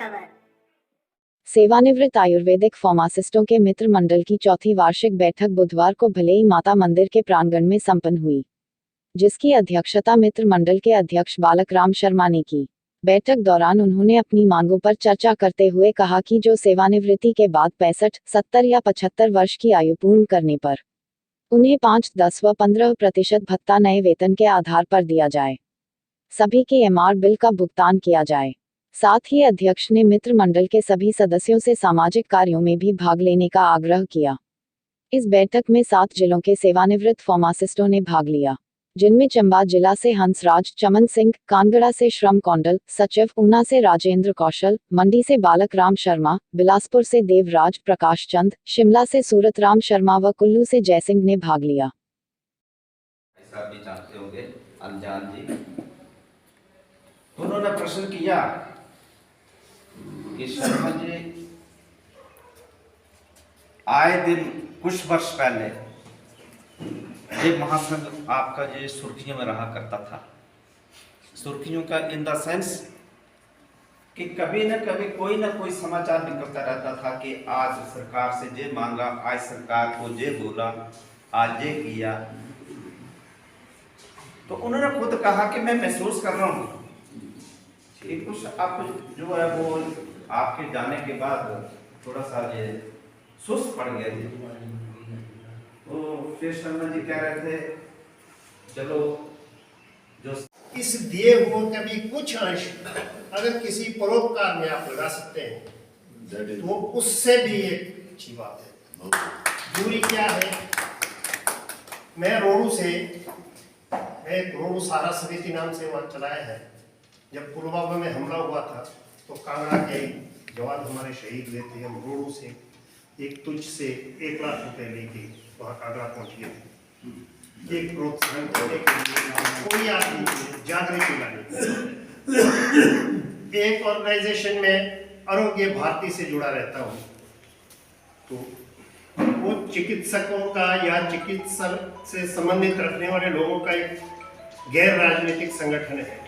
खबर। सेवानिवृत्त आयुर्वेदिक फार्मासिस्टों के मित्र मंडल की चौथी वार्षिक बैठक बुधवार को भलेई माता मंदिर के प्रांगण में संपन्न हुई, जिसकी अध्यक्षता मित्र मंडल के अध्यक्ष बालक राम शर्मा ने की। बैठक दौरान उन्होंने अपनी मांगों पर चर्चा करते हुए कहा कि जो सेवानिवृत्ति के बाद 65, 70 या 75 वर्ष की आयु पूर्ण करने पर उन्हें 5, 10 व 15% भत्ता नए वेतन के आधार पर दिया जाए। सभी के एमआर बिल का भुगतान किया जाए। साथ ही अध्यक्ष ने मित्र मंडल के सभी सदस्यों से सामाजिक कार्यों में भी भाग लेने का आग्रह किया। इस बैठक में 7 जिलों के सेवानिवृत्त फार्मासिस्टों ने भाग लिया, जिनमें चंबा जिला से हंसराज चमन सिंह, कानगड़ा से श्रम कौंडल सचिव, ऊना से राजेंद्र कौशल, मंडी से बालक राम शर्मा, बिलासपुर से देवराज प्रकाश चंद, शिमला से सूरत राम शर्मा व कुल्लू से जयसिंह ने भाग लिया। ऐसा भी जानते होंगे अनजान जी, उन्होंने प्रश्न किया कि शर्मा जी आए दिन कुछ वर्ष पहले ये महासंघ आपका जो सुर्खियों में रहा करता था, सुर्खियों का इन द सेंस कि कभी न कभी कोई ना कोई समाचार निकलता रहता था कि आज सरकार से जे मांगा, आज सरकार को जे बोला, आज जे किया। तो उन्होंने खुद कहा कि मैं महसूस कर रहा हूँ कि कुछ आप जो है वो आपके जाने के बाद थोड़ा सा ये सुस्त पड़ गए थे। तो फिर शर्मा जी कह रहे थे चलो जो इस दिए हुए का भी कुछ अंश अगर किसी परोपकार में आप लगा सकते हैं तो उससे भी एक अच्छी बात है। दूरी क्या है, मैं रोडू सारा समिति नाम से वहाँ चलाया है। जब पुलवामा में हमला हुआ था तो कांगड़ा के जवान हमारे शहीद हुए थे, हम रोडू से एक तुझ से 1 लाख रुपए लेके वहाँ कांगड़ा पहुँच गए थे, एक प्रोत्साहन करने के लिए, कोई आदमी जागृति लाने। एक ऑर्गेनाइजेशन में आरोग्य भारती से जुड़ा रहता हूँ, तो वो चिकित्सकों का या चिकित्सा से संबंधित रखने वाले लोगों का एक गैर राजनीतिक संगठन है।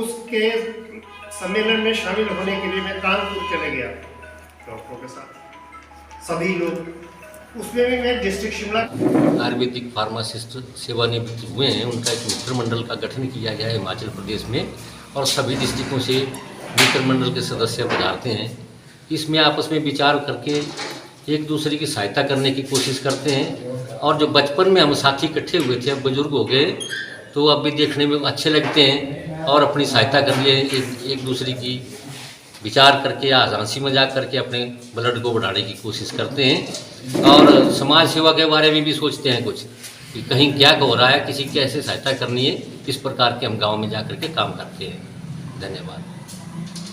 उसके सम्मेलन में शामिल होने के लिए मैं कानपुर चले गया डॉक्टरों के साथ, सभी लोग, उसमें भी मैं डिस्ट्रिक्ट शिमला। आयुर्वेदिक फार्मासिस्ट सेवानिवृत्त हुए हैं, उनका एक मित्र मंडल का गठन किया गया है हिमाचल प्रदेश में, और सभी डिस्ट्रिक्टों से मित्र मंडल के सदस्य पधारते हैं। इसमें आपस में विचार करके एक दूसरे की सहायता करने की कोशिश करते हैं। और जो बचपन में हम साथी इकट्ठे हुए थे, अब बुजुर्ग हो गए, तो अब भी देखने में अच्छे लगते हैं और अपनी सहायता कर लिए एक दूसरे की विचार करके या हंसी मजाक करके अपने ब्लड को बढ़ाने की कोशिश करते हैं। और समाज सेवा के बारे में भी सोचते हैं कुछ कि कहीं क्या हो रहा है, किसी की कैसे सहायता करनी है, इस प्रकार के हम गांव में जा करके काम करते हैं। धन्यवाद।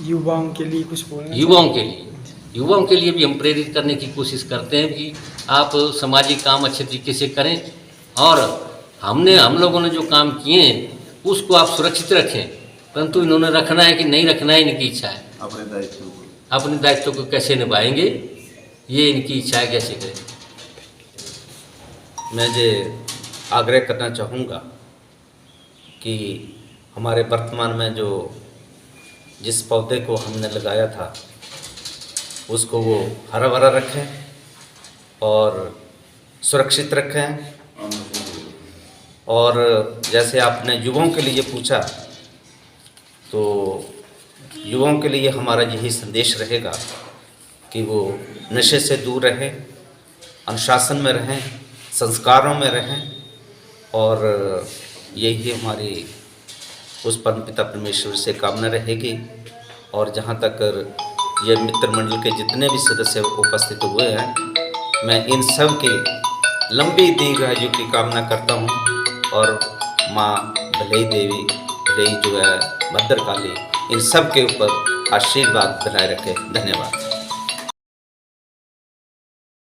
युवाओं के लिए कुछ बोलना? युवाओं के लिए भी हम प्रेरित करने की कोशिश करते हैं कि आप सामाजिक काम अच्छे तरीके से करें, और हम लोगों ने जो काम किए हैं उसको आप सुरक्षित रखें, परंतु इन्होंने रखना है कि नहीं रखना है, इनकी इच्छा है। अपने दायित्व को कैसे निभाएंगे ये इनकी इच्छा है, कैसे करें। मैं ये आग्रह करना चाहूँगा कि हमारे वर्तमान में जो जिस पौधे को हमने लगाया था उसको वो हरा भरा रखें और सुरक्षित रखें। और जैसे आपने युवाओं के लिए पूछा, तो युवाओं के लिए हमारा यही संदेश रहेगा कि वो नशे से दूर रहें, अनुशासन में रहें, संस्कारों में रहें, और यही हमारी उस परमपिता परमेश्वर से कामना रहेगी। और जहाँ तक ये मित्र मंडल के जितने भी सदस्य उपस्थित हुए हैं, मैं इन सब की लंबी दीर्घायु की कामना करता हूँ, और माँ भलई देवी, भलई जो है भद्रकाली, इन सब के ऊपर आशीर्वाद बनाए रखे। धन्यवाद।